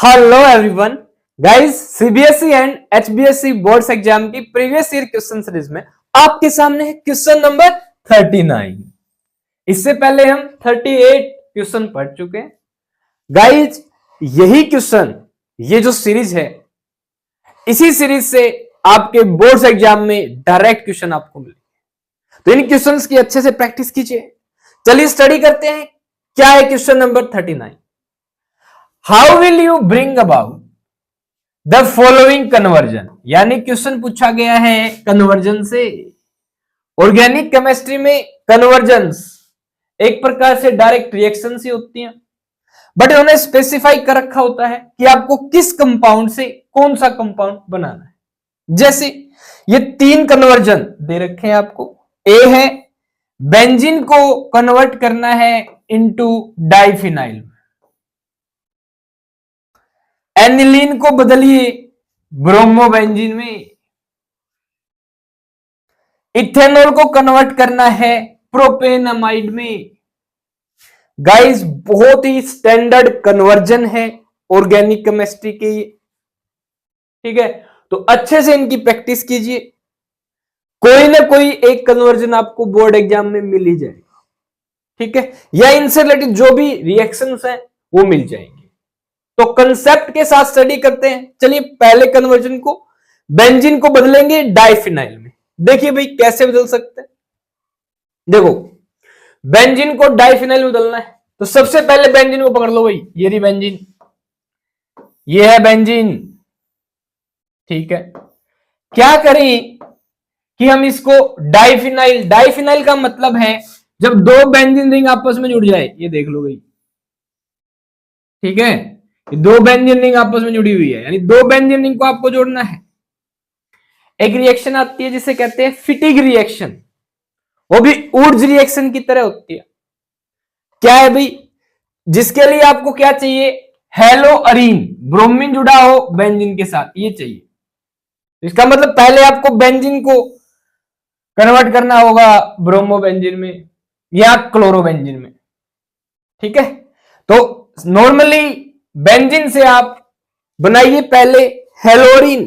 Hello everyone guys, CBSE and HBSE boards exam की previous year question series में आपके सामने है क्वेश्चन नंबर 39। इससे पहले हम 38 क्वेश्चन पढ़ चुके हैं गाइस। यही क्वेश्चन, ये जो सीरीज है, इसी सीरीज से आपके बोर्ड्स एग्जाम में डायरेक्ट क्वेश्चन आपको मिले, तो इन क्वेश्चंस की अच्छे से प्रैक्टिस कीजिए। चलिए स्टडी करते हैं। क्या है question number 39? How will you bring about the following conversion. यानी क्वेश्चन पूछा गया है कन्वर्जन से। ऑर्गेनिक केमिस्ट्री में कन्वर्जन्स एक प्रकार से डायरेक्ट रिएक्शन ही होती हैं, बट उन्होंने स्पेसिफाई कर रखा होता है कि आपको किस कंपाउंड से कौन सा कंपाउंड बनाना है। जैसे ये 3 कन्वर्जन दे रखे हैं आपको। ए है बेंजीन को कन्वर्ट करना है इनटू डाइफिनाइल, एनिलीन को बदलिए ब्रोमोबेंजीन में, इथेनॉल को कन्वर्ट करना है प्रोपेनामाइड में। गाइस, बहुत ही स्टैंडर्ड कन्वर्जन है ऑर्गेनिक केमिस्ट्री के ये, ठीक है। तो अच्छे से इनकी प्रैक्टिस कीजिए, कोई ना कोई एक कन्वर्जन आपको बोर्ड एग्जाम में मिल ही जाएगा, ठीक है, या इनसे रिलेटेड जो भी रिएक्शंस हैं वो मिल जाएंगे। तो कंसेप्ट के साथ स्टडी करते हैं। चलिए पहले कन्वर्जन को, बेंजीन को बदलेंगे डाइफिनाइल में। देखिए भाई कैसे बदल सकते हैं। देखो, बेंजीन को डाइफिनाइल में बदलना है तो सबसे पहले बेंजीन को पकड़ लो भाई, ये रही बेंजीन, ये है बेंजीन, ठीक है। क्या करें कि हम इसको डाइफिनाइल, डाइफिनाइल का मतलब है जब 2 बेंजीन रिंग आपस में जुड़ जाए, ये देख लो भाई, ठीक है, 2 बेंजीन रिंग आपस में जुड़ी हुई है, यानी 2 बेंजीन रिंग को आपको जोड़ना है। एक रिएक्शन आती है जिसे कहते हैं फिटिग रिएक्शन, वो भी ऊर्ज रिएक्शन की तरह होती है। क्या है भाई, जिसके लिए आपको क्या चाहिए, हेलोअरीन, ब्रोमीन जुड़ा हो बेंजीन के साथ, ये चाहिए। इसका मतलब पहले आपको बेंजीन को कन्वर्ट करना होगा ब्रोमोबेंजीन में या क्लोरोबेंजीन में, ठीक है। तो नॉर्मली बेंजीन से आप बनाइए पहले हेलोरीन।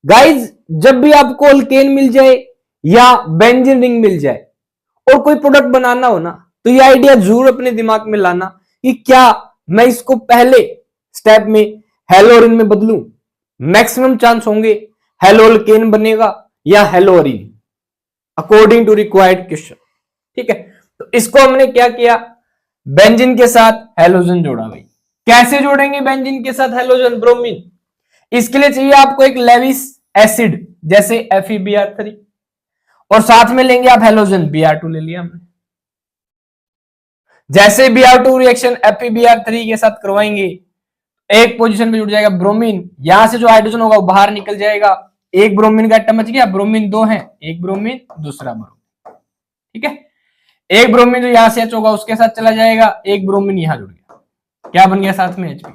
गाइज, जब भी आपको अल्केन मिल जाए या बेंजीन रिंग मिल जाए और कोई प्रोडक्ट बनाना हो ना, तो ये आइडिया जरूर अपने दिमाग में लाना कि क्या मैं इसको पहले स्टेप में हेलोरीन में बदलूं, मैक्सिमम चांस होंगे हेलो अल्केन बनेगा या हेलोरीन, अकॉर्डिंग टू रिक्वायर्ड क्वेश्चन, ठीक है। तो इसको हमने क्या किया, बेंजीन के साथ हेलोजन जोड़ा भाई। कैसे जोड़ेंगे बेंजीन के साथ हेलोजन, ब्रोमीन? इसके लिए चाहिए आपको एक लेविस एसिड जैसे FeBr3, और साथ में लेंगे आप हेलोजन, Br2 ले लिया हमने। जैसे Br2 रिएक्शन FeBr3 के साथ करवाएंगे, एक पोजीशन पे जुड़ जाएगा ब्रोमीन, यहां से जो हाइड्रोजन होगा वो बाहर निकल जाएगा, एक ब्रोमीन का एटम बच गया, ब्रोमीन 2 है, एक ब्रोमीन दूसरा ब्रोमीन, ठीक है। एक ब्रोमीन जो यहां से H होगा उसके साथ चला जाएगा, एक ब्रोमीन यहां जुड़ गया, क्या बन गया साथ में, Hb।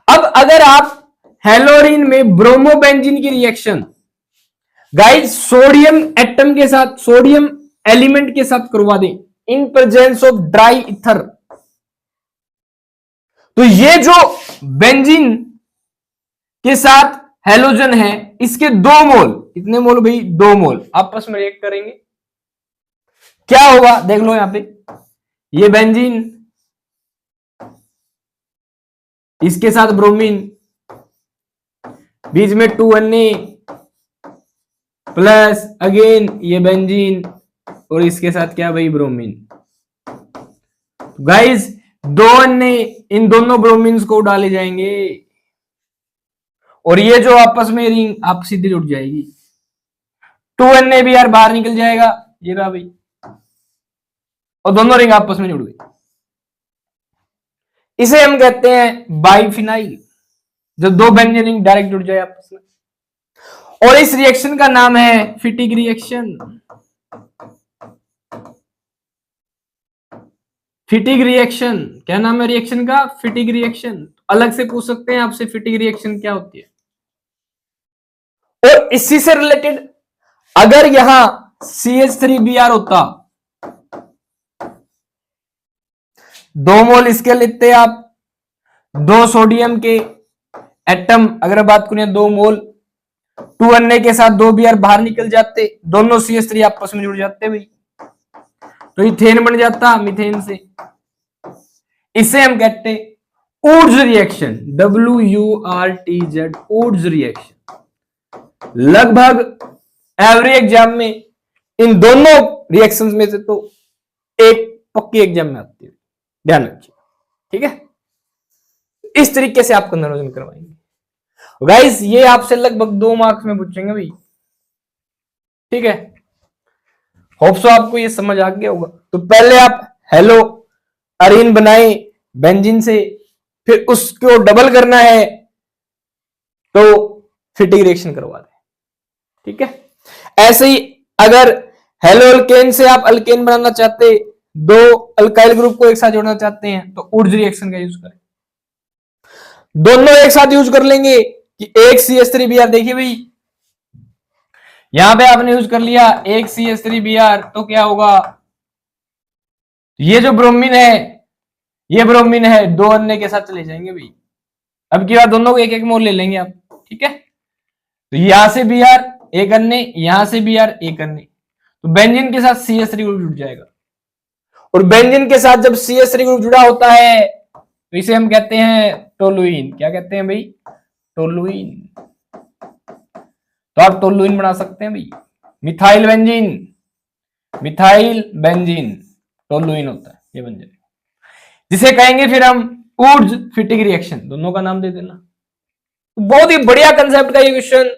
अब अगर आप हेलोरीन में ब्रोमोबेंजीन की रिएक्शन गाइस सोडियम एटम के साथ, सोडियम एलिमेंट के साथ करवा दें in presence of dry ether, तो ये जो बेंजीन के साथ हेलोजन है, इसके 2 मोल, कितने मोल भाई, 2 मोल आपस में रिएक्ट करेंगे। क्या होगा देख लो यहां पे, ये बेंजीन, इसके साथ ब्रोमीन, बीच में 2Na प्लस अगेन ये बेंजीन, और इसके साथ क्या भाई, ब्रोमीन। गाइस 2Na इन दोनों ब्रोमीन्स को डाले जाएंगे और ये जो आपस में रिंग आप सीधी जुड़ जाएगी, 2Na भी यार बाहर निकल जाएगा, ये रहा भाई, और दोनों रिंग आपस में जुड़ गई। इसे हम कहते हैं बाइफिनाइल, जब 2 बेंजीन रिंग डायरेक्ट जुड़ जाए आपस में, और इस रिएक्शन का नाम है फिटिग रिएक्शन। फिटिग रिएक्शन, क्या नाम है रिएक्शन का, फिटिग रिएक्शन। अलग से पूछ सकते हैं आपसे फिटिग रिएक्शन क्या होती है। और इसी से रिलेटेड अगर यहां CH3Br होता 2 मोल इसके लेते हैं आप, 2 सोडियम के एटम अगर बात करें 2 मोल, 2 अन्य के साथ 2 Br बाहर निकल जाते, दोनों CH3 आपस में जुड़ जाते भाई, तो इथेन बन जाता मीथेन से। इसे हम कहते हैं Wurtz reaction, WURTZ, Wurtz reaction. लगभग एवरी एग्जाम में इन दोनों रिएक्शंस में से तो एक पक्की एग्जाम में आती है, ध्यान रखिए, ठीक है। इस तरीके से आप कन्वर्जन करवाएंगे गाइस, ये आपसे लगभग 2 मार्क्स में पूछेंगे भाई, ठीक है। होप सो आपको ये समझ आ गया होगा। तो पहले आप हेलो अरीन बनाए बेंजीन से, फिर उसको डबल करना है तो फिटिंग रिएक्शन करवा दें, ठीक है। ऐसे ही अगर हेलो अल्केन से आप अल्केन बनाना चाहते, 2 अल्काइल ग्रुप को एक साथ जोड़ना चाहते हैं, तो ऊर्ज रिएक्शन का यूज करें। दोनों एक साथ यूज कर लेंगे कि एक CH3Br, देखिए भाई यहां पे आपने यूज कर लिया एक CH3Br, तो क्या होगा, ये जो ब्रोमीन है, ये ब्रोमीन है, 2 अन्य के साथ चले जाएंगे भाई। अब की बार दोनों को एक एक मोल ले लेंगे आप, ठीक है। तो यहां से Br एक अन्य, यहां से Br एक अन्य, तो बेंजीन के साथ CH3 ग्रुप जुड़ जाएगा। और बेंजीन के साथ जब CH3 ग्रुप जुड़ा होता है तो इसे हम कहते हैं टोलुइन। क्या कहते हैं भाई, टोलुइन। तो आप टोलुइन बना सकते हैं भाई, methyl benzene, methyl benzene toluene होता है, ये बन जाएगा, जिसे कहेंगे फिर हम ऊर्ज फिटिंग रिएक्शन, दोनों का नाम दे देना। बहुत ही बढ़िया कंसेप्ट का ये क्वेश्चन,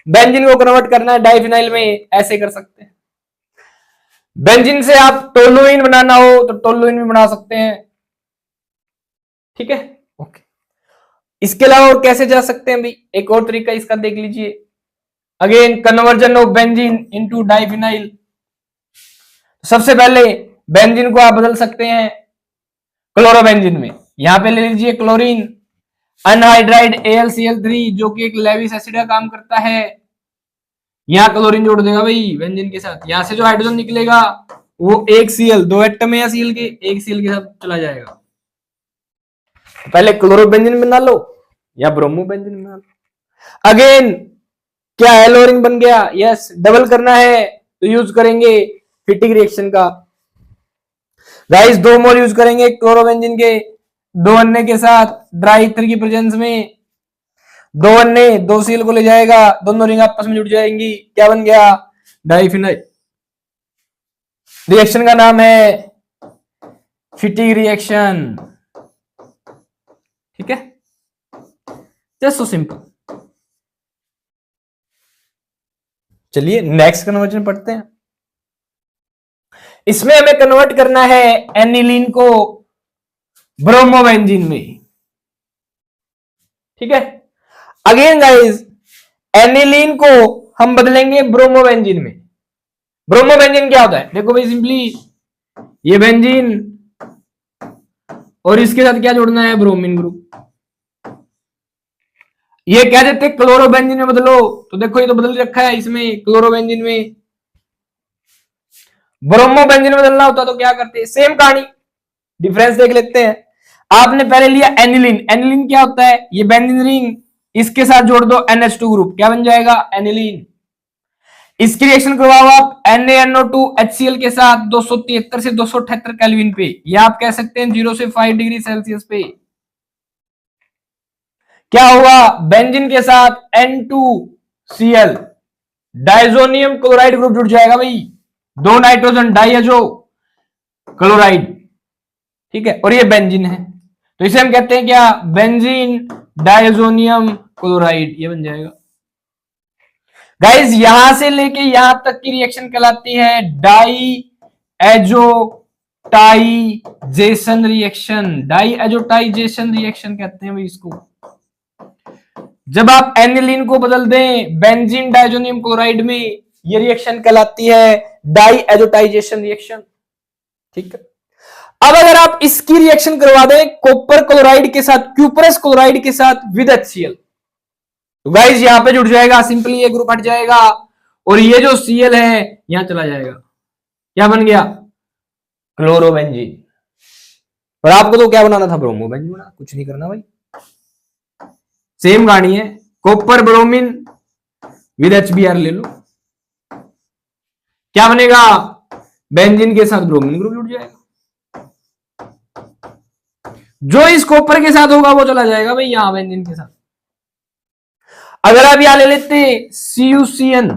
बेंजीन को कन्वर्ट करना है डाइफिनाइल में, ऐसे कर सकते हैं। बेंजीन से आप टोलुइन बनाना हो तो टोलुइन भी बना सकते हैं, ठीक है, ओके। इसके अलावा और कैसे जा सकते हैं भाई, एक और तरीका इसका देख लीजिए, again conversion of benzene into diphenyl. सबसे पहले बेंजीन को आप बदल सकते हैं क्लोरोबेंजीन में, यहां पे ले लीजिए क्लोरीन अनहाइड्राइड AlCl3, जो कि एक लेविस एसिड का काम करता है, यहां क्लोरीन जोड़ देगा भाई बेंजीन के साथ, यहां से जो हाइड्रोजन निकलेगा वो एक Cl, 2 एटम है Cl के, एक Cl के साथ चला जाएगा। पहले क्लोरोबेंजीन बना लो या ब्रोमोबेंजीन बना लो। अगेन क्या हेलोरिन बन गया, यस। डबल करना है तो यूज करेंगे फिटिंग रिएक्शन का, गाइस 2 मोल यूज करेंगे क्लोरोबेंजीन के, 2 अन्य के साथ ड्राई ईथर की प्रेजेंस में, 2 अन्य 2 Cl को ले जाएगा, दोनों रिंग आपस में जुड़ जाएंगी, क्या बन गया, डाइफिनाइल। रिएक्शन का नाम है फिटिंग रिएक्शन, ठीक है, जस्ट सो सिंपल। चलिए नेक्स्ट कन्वर्जन पढ़ते हैं। इसमें हमें कन्वर्ट करना है एनिलीन को ब्रोमोबेंजीन में, ठीक है। अगेन गाइस एनिलीन को हम बदलेंगे ब्रोमोबेंजीन में। ब्रोमोबेंजीन क्या होता है, देखो भाई सिंपली ये बेंजीन और इसके साथ क्या जोड़ना है, ब्रोमीन ग्रुप। ये कह देते क्लोरोबेंजीन में बदलो, तो देखो ये तो बदल रखा है इसमें क्लोरोबेंजीन में। ब्रोमोबेंजीन में बदलना होता तो क्या करते, सेम कहानी, डिफरेंस देख लेते हैं। आपने पहले लिया एनिलीन, एनिलीन क्या होता है, ये बेंजीन रिंग, इसके साथ जोड़ दो NH2 ग्रुप, क्या बन जाएगा, एनिलीन। इसकी रिएक्शन करवाओ आप NaNO2 HCl के साथ 273 से 278 केल्विन पे, या आप कह सकते हैं 0 से 5 डिग्री सेल्सियस पे। क्या हुआ, बेंजीन के साथ N2Cl डाइजोनियम क्लोराइड ग्रुप जुड़ जाएगा भाई, 2 नाइट्रोजन डाइअजो क्लोराइड, ठीक है, और ये बेंजीन है, तो इसे हम कहते हैं क्या, बेंजीन डाइजोनियम क्लोराइड, ये बन जाएगा। गाइस यहां से लेके यहां तक की रिएक्शन कहलाती है diazotization reaction, diazotization reaction कहते हैं भाई इसको। जब आप एनिलीन को बदल दें बेंजीन डाइजोनियम क्लोराइड में, ये रिएक्शन कहलाती है डाई एजोटाइजेशन रिएक्शन, ठीक है। अब अगर आप इसकी रिएक्शन करवा दें कॉपर क्लोराइड के साथ, क्यूपरस क्लोराइड के साथ विद HCl, तो गाइस यहां पे जुड़ जाएगा, सिंपली ये ग्रुप हट जाएगा और ये जो Cl है यहां चला जाएगा, क्या बन गया, क्लोरोबेंजीन। और आपको तो क्या बनाना था, ब्रोमो बेंजीन बनाना, कुछ नहीं करना भाई, सेम कहानी है। कॉपर ब्रोमीन विद HBr ले लो, क्या बनेगा, बेंजीन के साथ ब्रोमीन ग्रुप जुड़ जाएगा, जो इस कॉपर के साथ होगा वो चला जाएगा भाई यहां बेंजीन के साथ। अगर आप यहां ले लेते CuCN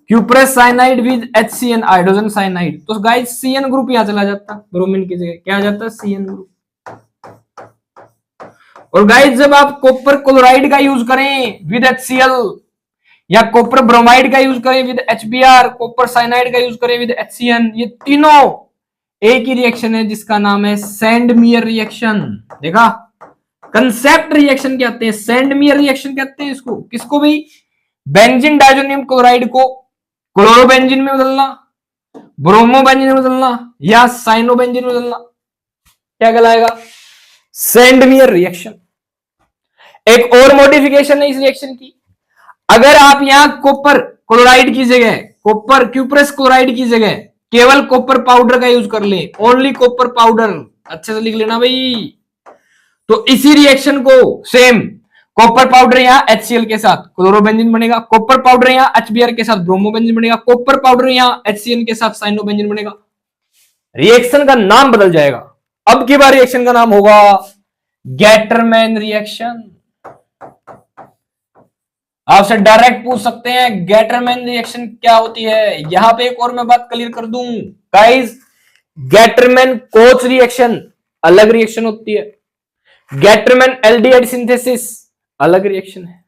cuprous cyanide with HCN hydrogen cyanide, तो गाइस CN ग्रुप यहां चला जाता, ब्रोमीन की जगह क्या आ जाता, CN ग्रुप। और गाइस जब आप कॉपर क्लोराइड का यूज करें विद HCl या कॉपर ब्रोमाइड का यूज करें विद HBr, कॉपर साइनाइड का यूज करें विद HCN, ये तीनों एक ही रिएक्शन है जिसका नाम है सैंडमियर रिएक्शन। देखा, कंसेप्ट रिएक्शन कहते हैं, सैंडमियर रिएक्शन कहते हैं इसको। किसको भाई, बेंजीन डाइजोनियम क्लोराइड को क्लोरोबेंजीन में बदलना, ब्रोमोबेंजीन में बदलना या साइनोबेंजीन में बदलना, क्या कहलाएगा, सैंडमियर रिएक्शन। एक और मॉडिफिकेशन है इस रिएक्शन की, अगर आप यहां कॉपर क्लोराइड की जगह, कॉपर क्यूप्रस क्लोराइड की जगह केवल कॉपर पाउडर का यूज कर ले, ओनली कॉपर पाउडर, अच्छे से लिख लेना भाई, तो इसी रिएक्शन को सेम कॉपर पाउडर यहां HCl के साथ क्लोरोबेंजीन बनेगा, कॉपर पाउडर यहां HBr के साथ ब्रोमोबेंजीन बनेगा, कॉपर पाउडर यहां HCN के साथ साइनोबेंजीन बनेगा, रिएक्शन का नाम बदल जाएगा। अब की बार रिएक्शन का नाम होगा गेटरमैन रिएक्शन। आपसे डायरेक्ट पूछ सकते हैं गेटरमैन रिएक्शन क्या होती है, यहां पे एक और मैं बात क्लियर कर दूं गाइस, गेटरमैन कोच रिएक्शन अलग रिएक्शन होती है, गेटरमैन एल्डिहाइड सिंथेसिस अलग रिएक्शन है,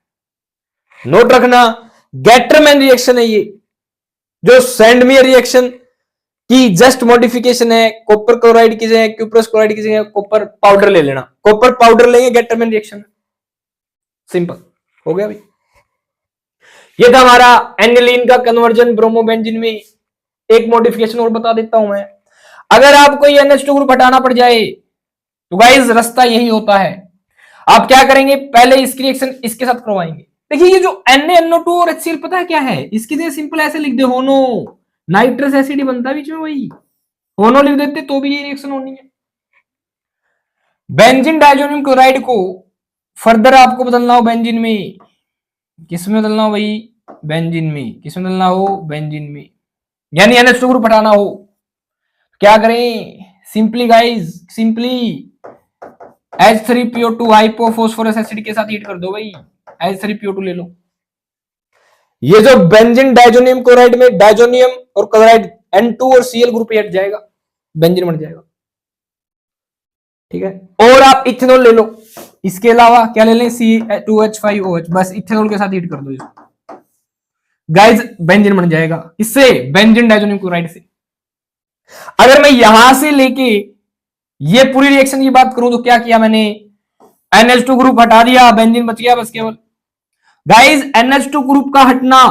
नोट रखना। गेटरमैन रिएक्शन है ये, जो सैंडमियर रिएक्शन की जस्ट मॉडिफिकेशन है, कॉपर क्लोराइड की जगह क्यूप्रस क्लोराइड की जगह कॉपर पाउडर ले लेना, कॉपर पाउडर लेंगे गेटरमैन रिएक्शन, सिंपल हो गया भाई। ये था हमारा एनिलीन का कन्वर्जन ब्रोमोबेंजीन में। एक मॉडिफिकेशन और बता देता हूं मैं, अगर आपको ये NH2 ग्रुप हटाना पड़ जाए तो गाइस रास्ता यही होता है, आप क्या करेंगे, पहले इसकी रिएक्शन इसके साथ करवाएंगे। देखिए ये जो NaNO2 और HCl पता है क्या है, इसकी जगह सिंपल ऐसे लिख दे, होनो नाइट्रस एसिड बनता है बीच में, वही होनो लिख देते तो भी ये रिएक्शन होनी है। बेंजीन डाइजोनियम क्लोराइड को फर्दर आपको बदलना हो बेंजीन में, किसमें बदलना हो भाई, बेंजीन में, किसमें बदलना हो, बेंजीन में, यानी NH2 ग्रुप हटाना हो, क्या करें, simply guys, simply H3PO2 hypophosphorous acid के साथ हीट कर दो भाई, H3PO2 ले लो। ये जो बेंजीन डाइजोनियम क्लोराइड में डाइजोनियम और क्लोराइड N2 और Cl ग्रुप हट जाएगा, बेंजीन बन जाएगा, ठीक है। और आप इथेनॉल ले लो, इसके अलावा क्या ले लें, C2H5OH, बस इथेनॉल के साथ हीट कर दो इसको, गाइस बेंजीन बन जाएगा, इससे बेंजीन डाइजोनियम क्लोराइड से। अगर मैं यहां से लेके ये पूरी रिएक्शन की बात करूं तो क्या किया मैंने, NH2 ग्रुप हटा दिया, बेंजीन बच गया बस केवल। गाइस NH2 ग्रुप का हटना,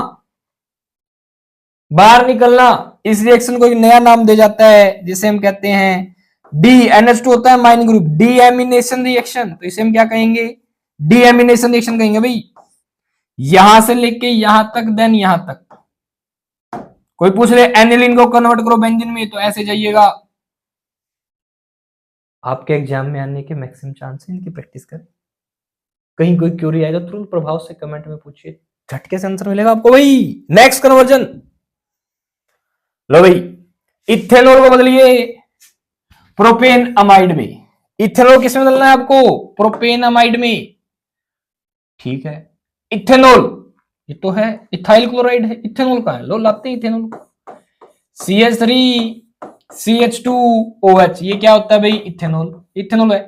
बाहर निकलना, इस रिएक्शन को एक नया नाम दे जाता है जिसे हम कहते हैं NH2 होता है माइन ग्रुप, डीएमिनेशन रिएक्शन, तो इसे हम क्या कहेंगे, डीएमिनेशन रिएक्शन कहेंगे भाई। यहां से लेके यहां तक, देन यहां तक, कोई पूछ रहे एनिलीन को कन्वर्ट करो बेंजीन में, तो ऐसे जाइएगा। आपके एग्जाम में आने के मैक्सिमम चांस है, इनकी प्रैक्टिस करें, कहीं कोई क्यूरी आएगा तुरंत प्रभाव से कमेंट में पूछिए, झटके से आंसर मिलेगा आपको भाई। नेक्स्ट कन्वर्जन, लो भाई, इथेनॉल को बदलिए प्रोपेन अमाइड में, इथेनॉल किसमें बदलना है आपको, प्रोपेन अमाइड में, ठीक है। इथेनॉल ये तो है, इथाइल क्लोराइड है, इथेनॉल का है, लो लाते हैं इथेनॉल को, CH3CH2OH, ये क्या होता है भाई, इथेनॉल, इथेनॉल है,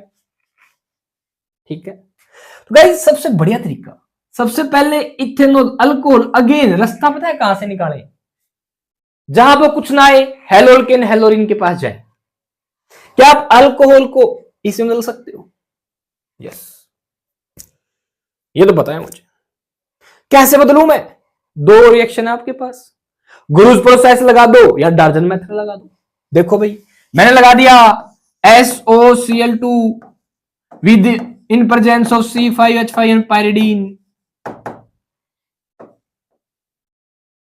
ठीक है। तो गाइस सबसे बढ़िया तरीका, सबसे पहले इथेनॉल अल्कोहल, अगेन रास्ता पता है कहां से निकालें, जहां पर कुछ ना आए, हेलोल्केन हेलोरिन के पास जाए। क्या आप अल्कोहल को इसमें बदल सकते हो, यस, ये तो पता है मुझे, कैसे बदलूं मैं, दो रिएक्शन है आपके पास, गुरुज प्रोसेस लगा दो या डार्जन मेथड लगा दो। देखो भाई मैंने लगा दिया SOCl2 with in presence of C5H5 and pyridine,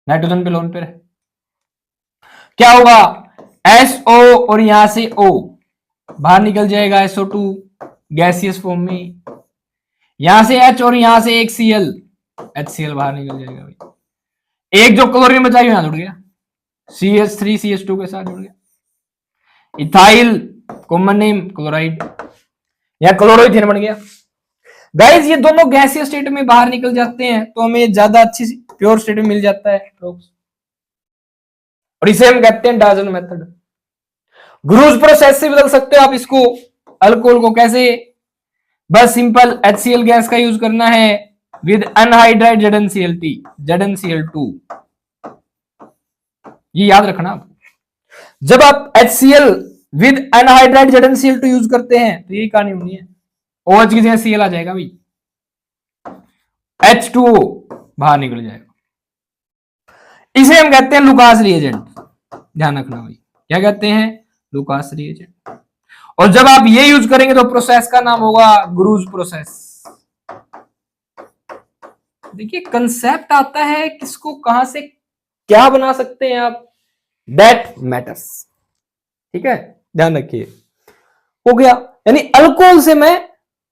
nitrogen पे लोन पे है, क्या होगा SO और यहां से O, बाहर निकल जाएगा SO2 गैसियस फॉर्म में, यहां से H और यहां से एक Cl, HCl बाहर निकल जाएगा भाई। एक जो क्लोरीन बचा यहां जुड़ गया, CH3CH2 के साथ जुड़ गया। इथाइल कॉमन नेम क्लोराइड, या क्लोरोइथेन बन गया। गाइस ये दोनों गैसीय स्टेट में बाहर निकल जाते हैं तो हमें ज्यादा अच्छी प्योर स्टेट में मिल जाता है, और इसे हम कहते हैं डायजन मेथड। ग्रूज प्रोसेस से बदल सकते हो आप इसको, अल्कोहल को कैसे, बस सिंपल HCl गैस का यूज करना है विद अनहाइड्राइड ZnCl2। ये याद रखना आप, जब आप HCl with anhydride ZnCl2 use करते हैं तो यही कहानी होनी है, OH की जगह Cl आ जाएगा भाई, H2O बाहर निकल जाएगा। इसे हम कहते हैं लुकास रिएजेंट, ध्यान रखना भाई, क्या कहते हैं, लुकास रिएजेंट। और जब आप ये यूज करेंगे तो प्रोसेस का नाम होगा ग्रूज प्रोसेस। देखिए कंसेप्ट आता है, किसको कहां से क्या बना सकते हैं आप, दैट मैटर्स, ठीक है, ध्यान रखिए। हो गया, यानी अल्कोहल से मैं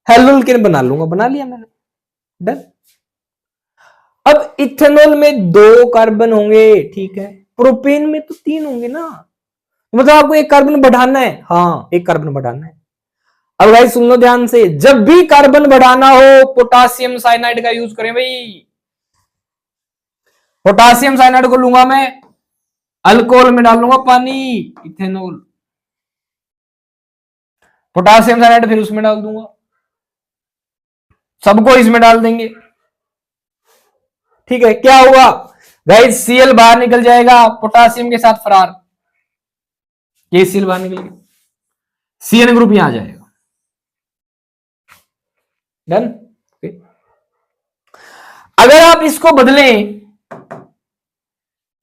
हेलोल्केन बना लूंगा, बना लिया मैंने, डन। अब इथेनॉल में 2 कार्बन होंगे, ठीक है, प्रोपेन में तो 3 होंगे ना, मतलब आपको एक कार्बन बढ़ाना है, हाँ एक कार्बन बढ़ाना है। अब भाई सुन लो ध्यान से, जब भी कार्बन बढ़ाना हो पोटासियम साइनाइड का यूज करें भाई। पोटासियम साइनाइड को लूंगा मैं, अल्कोहल में डालूंगा पानी, इथेनॉल, पोटासियम साइनाइड फिर उसमें डाल दूंगा, सबको इसमें डाल देंगे, ठीक है। क्या होगा गाइस, Cl बाहर निकल जाएगा, पोटासियम के साथ फरार, KCl बाहर निकल गया, CN ग्रुप यहां आ जाएगा, डन। अगर आप इसको बदलें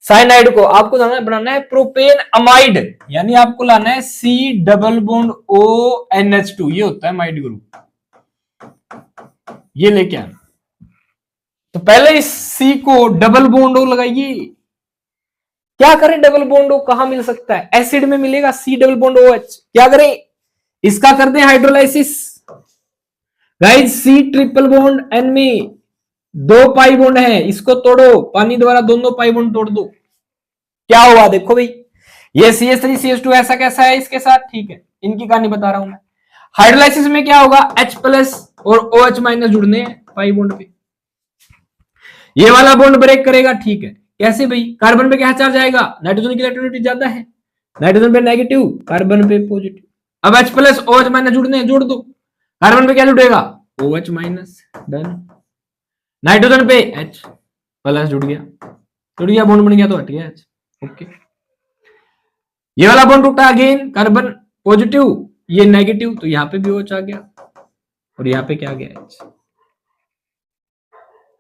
साइनाइड को, आपको बनाना है प्रोपेन अमाइड, यानी आपको लाना है C डबल बॉन्ड ONH2, ये होता है अमाइड ग्रुप, ये लेके आना। तो पहले इस C को डबल बॉन्ड O लगाइए। क्या करें, डबल बॉन्ड O कहां मिल सकता है, एसिड में मिलेगा, C डबल बॉन्ड OH। क्या करें, इसका कर दें hydrolysis, guys C triple bond N में 2 पाई बॉन्ड है, इसको तोड़ो, पानी द्वारा दोनों पाई बॉन्ड तोड़ दो, क्या हुआ देखो भाई, ये CH3CH2 ऐसा कैसा है इसके साथ, ठीक है, इनकी कहानी बता रहा हूं मैं। हाइड्रोलाइसिस में क्या होगा, H प्लस और OH माइनस जुड़ने हैं पाई बॉन्ड पे, ये वाला बॉन्ड ब्रेक करेगा, ठीक है, कैसे भाई, कार्बन पे क्या चार्ज आएगा, नाइट्रोजन की इलेक्ट्रोनेगेटिविटी ज्यादा है, नाइट्रोजन पे नेगेटिव, कार्बन पे पॉजिटिव। अब H प्लस OH माइनस जुड़ने हैं, जोड़ दो, कार्बन पे क्या जुड़ेगा, OH माइनस, डन। नाइट्रोजन पे H प्लस जुड़ गया, बॉन्ड बन गया तो हट गया H, ओके। ये वाला बॉन्ड टूटा, अगेन कार्बन पॉजिटिव, ये नेगेटिव, तो यहां पे भी OH आ गया, और यहां पे क्या आ गया H,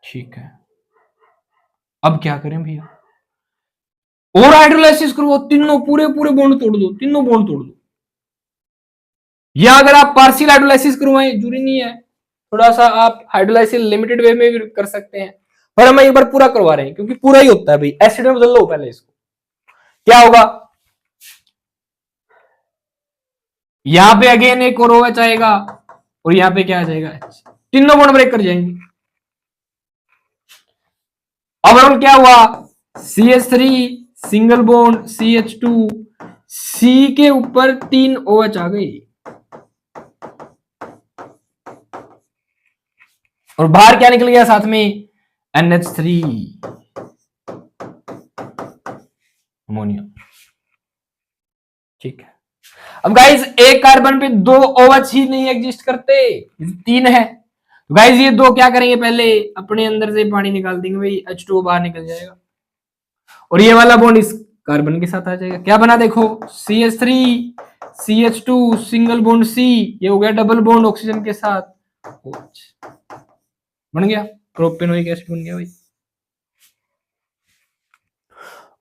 ठीक है। अब क्या करें भैया, और हाइड्रोलाइसिस करो, तीनों पूरे बॉन्ड तोड़ दो, तीनों बॉन्ड तोड़ दो। या अगर आप पार्शियल हाइड्रोलाइसिस करवाएं, जरूरी नहीं है, थोड़ा सा आप हाइड्रोलाइसिस लिमिटेड वे में भी कर सकते हैं, पर हम एक बार पूरा करवा रहे हैं क्योंकि पूरा ही होता है भाई, एसिड में बदल लो पहले इसको। क्या होगा, यहां पे अगेन एक और OH आएगा, और यहां पे क्या आ जाएगा H, तीनों बॉन्ड ब्रेक कर जाएंगे। अब हम क्या हुआ, CH3 single bond CH2, C के ऊपर 3 OH आ गई, और बाहर क्या निकल गया साथ में, NH3 अमोनिया, ठीक है। अब गाइस एक कार्बन पे 2 OH ही नहीं एग्जिस्ट करते, 3 है, तो गाइस ये 2 क्या करेंगे, पहले अपने अंदर से पानी निकाल देंगे भाई, H2O बाहर निकल जाएगा, और ये वाला बॉन्ड इस कार्बन के साथ आ जाएगा, क्या बना देखो, CH3 CH2 single bond C, ये हो गया डबल बॉन्ड ऑक्सीजन के साथ OH, बन गया प्रोपेनोइक एसिड बन गया भाई।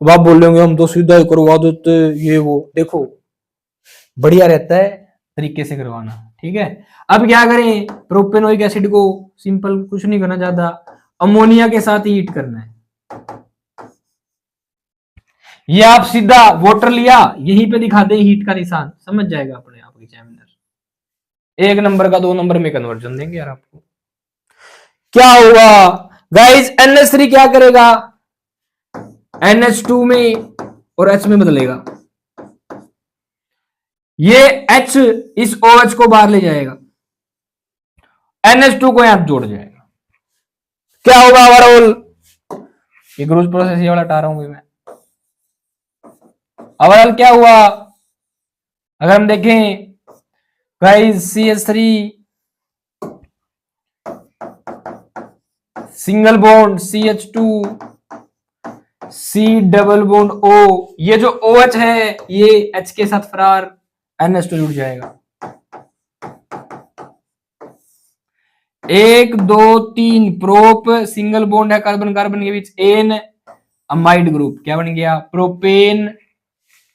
अब आप बोल रहे हम तो सीधा ही करवा देते, ये वो, देखो बढ़िया रहता है तरीके से करवाना, ठीक है। अब क्या करें, प्रोपेनोइक एसिड को सिंपल कुछ नहीं करना, ज्यादा अमोनिया के साथ हीट करना है, ये आप सीधा वाटर लिया, यहीं पे दिखा दे हीट का निशान, समझ जाएगा अपने आप एग्जामिनर। 1 नंबर का 2 नंबर में कन्वर्जन देंगे यार आपको। क्या होगा गाइस, NH3 क्या करेगा, NH2 में और H में बदलेगा। ये H इस OH को बाहर ले जाएगा, NH2 को यहां जोड़ जाएगा। क्या होगा ओवरऑल, ये ग्रोथ प्रोसेस ये वाला हटा रहा हूं मैं। ओवरऑल क्या हुआ, अगर हम देखें guys, CH3 single bond CH2 C double bond O, ये जो OH है ये H के साथ फरार NH2 जुड़ जाएगा। 1 2 3 प्रोप सिंगल बॉन्ड है कार्बन कार्बन के बीच, एन अमाइड ग्रुप क्या बन गया, प्रोपेन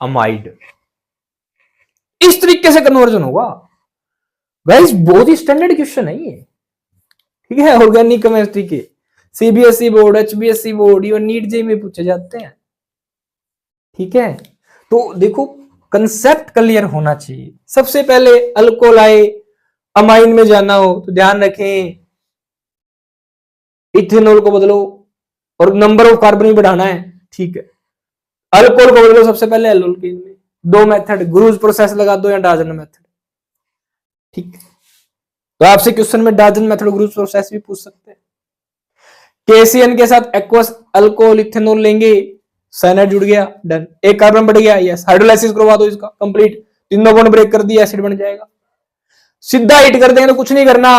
अमाइड। इस तरीके से कन्वर्जन होगा गाइस, बहुत ही स्टैंडर्ड क्वेश्चन है ये, ठीक है, ऑर्गेनिक केमिस्ट्री के CBSE बोर्ड, HBSE बोर्ड, ये नीट जे में पूछे जाते हैं, ठीक है। तो देखो कंसेप्ट क्लियर होना चाहिए। सबसे पहले अल्कोलाई अमाइन में जाना हो तो ध्यान रखें इथेनॉल को बदलो और नंबर ऑफ कार्बन भी बढ़ाना है, ठीक है। अल्कोहल को बदलो सबसे पहले एल्कोहल में, 2 मेथड, ग्रूज प्रोसेस लगा दो या डाजन मेथड, ठीक है। तो आपसे क्वेश्चन में डाजन मेथड ग्रूज प्रोसेस भी पूछ सकते हैं। KCN के साथ एक्वस अल्कोहल इथेनॉल लेंगे, साइनाइड जुड़ गया, डन, एक कार्बन बढ़ गया, यस, हाइड्रोलाइसिस करवा दो इसका कंप्लीट, तीनों बॉन्ड ब्रेक कर दिया, एसिड बन जाएगा। सीधा हिट कर देंगे तो कुछ नहीं करना,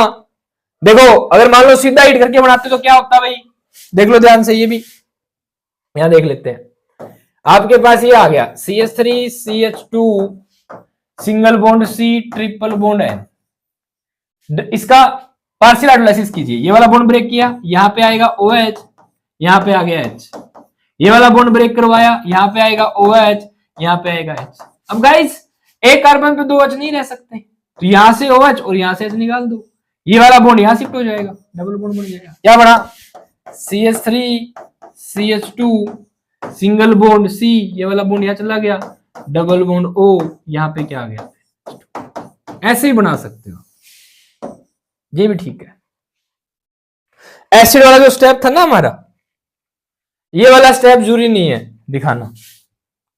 देखो अगर मान लो सीधा हिट करके बनाते तो क्या होता भाई, देख लो ध्यान से, ये भी यहां देख लेते हैं। आपके पास ये आ गया CH3 CH2 single bond C triple bond है, इसका पार्शियल हाइड्रोलाइसिस कीजिए, ये वाला बॉन्ड ब्रेक किया, यहां पे आएगा OH, यहां पे आ गया H, ये वाला बॉन्ड ब्रेक करवाया, यहां पे आएगा OH, यहां पे आएगा H। अब गाइस एक कार्बन पे 2 H नहीं रह सकते, तो यहां से OH और यहां से H निकाल दो, ये वाला बॉन्ड यहां शिफ्ट हो जाएगा, डबल बॉन्ड बन जाएगा, क्या बना CH3 CH2 single bond C, ये वाला बॉन्ड यहां चला गया, डबल बॉन्ड O, यहां पे क्या आ गया, ऐसे ही बना सकते हो, ये भी ठीक है। एसिड वाला जो स्टेप था ना हमारा, ये वाला स्टेप जरूरी नहीं है दिखाना,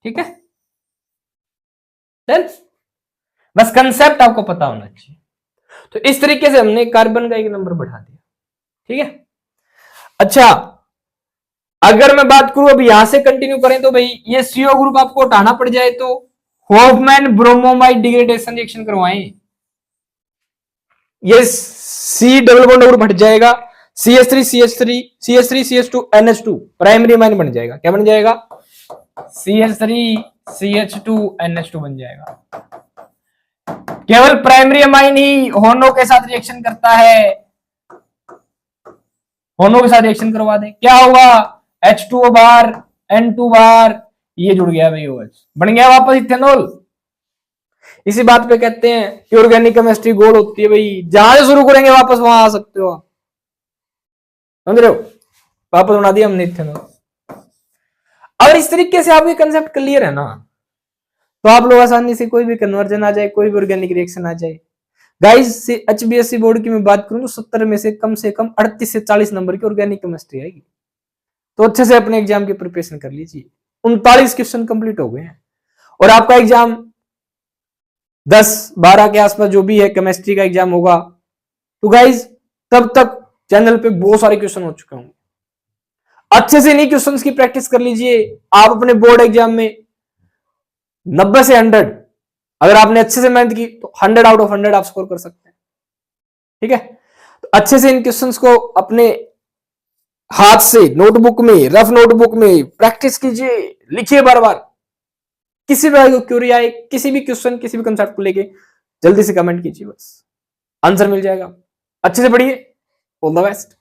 ठीक है, डन, बस कंसेप्ट आपको पता होना चाहिए। तो इस तरीके से हमने कार्बन का 1 नंबर बढ़ा दिया, ठीक है। अच्छा अगर मैं बात करूं अब यहां से कंटिन्यू करें तो भाई ये CO ग्रुप आपको हटाना पड़ जाए तो हॉफमैन ब्रोमोमाइड डिग्रेडेशन रिएक्शन करवाएं, ये C डबल बॉन्ड ग्रुप हट जाएगा, CH3 CH3 CH3 CH2 NH2 primary amine बन जाएगा, क्या बन जाएगा, CH3 CH2 NH2 बन जाएगा। केवल प्राइमरी अमाइन ही होनो के साथ रिएक्शन करता है, होनो के साथ रिएक्शन करवा दें, क्या होगा, H2O बार N2 बार, ये जुड़ गया भाई OH, बन गया वापस इथेनॉल। इसी बात पे कहते हैं कि ऑर्गेनिक केमिस्ट्री गोल होती है भाई, जहां से शुरू करेंगे वापस वहां आ सकते हो आप, समझ रहे हो, वापस बना दिया हमने इथेनॉल। अगर इस तरीके से आपके कंसेप्ट क्लियर है ना, तो आप लोग आसानी से कोई भी कन्वर्जन आ जाए, कोई भी ऑर्गेनिक रिएक्शन आ जाए। गाइस HBSE बोर्ड की मैं बात करूं तो 70 में से कम 38 से 40 नंबर की ऑर्गेनिक केमिस्ट्री आएगी, तो अच्छे से अपने एग्जाम की प्रिपरेशन कर लीजिए। 39 क्वेश्चन कंप्लीट हो गए हैं और आपका एग्जाम 10-12 के आसपास जो भी है केमिस्ट्री का एग्जाम होगा, तो गाइज तब तक चैनल पे बहुत सारे क्वेश्चन हो चुके होंगे, अच्छे से इन्हीं क्वेश्चंस की प्रैक्टिस कर लीजिए। आप अपने बोर्ड एग्जाम में 90 से 100 अगर आपने अच्छे से मेहनत की तो 100 आउट ऑफ 100 आप स्कोर कर सकते हैं, ठीक है। तो अच्छे से इन क्वेश्चंस को अपने हाथ से नोटबुक में, रफ नोटबुक में प्रैक्टिस कीजिए, लिखिए बार बार, किसी भी क्यूरी आए, किसी भी क्वेश्चन, किसी भी कंसेप्ट को लेके जल्दी से कमेंट कीजिए, बस आंसर मिल जाएगा। अच्छे से पढ़िए, ऑल द बेस्ट।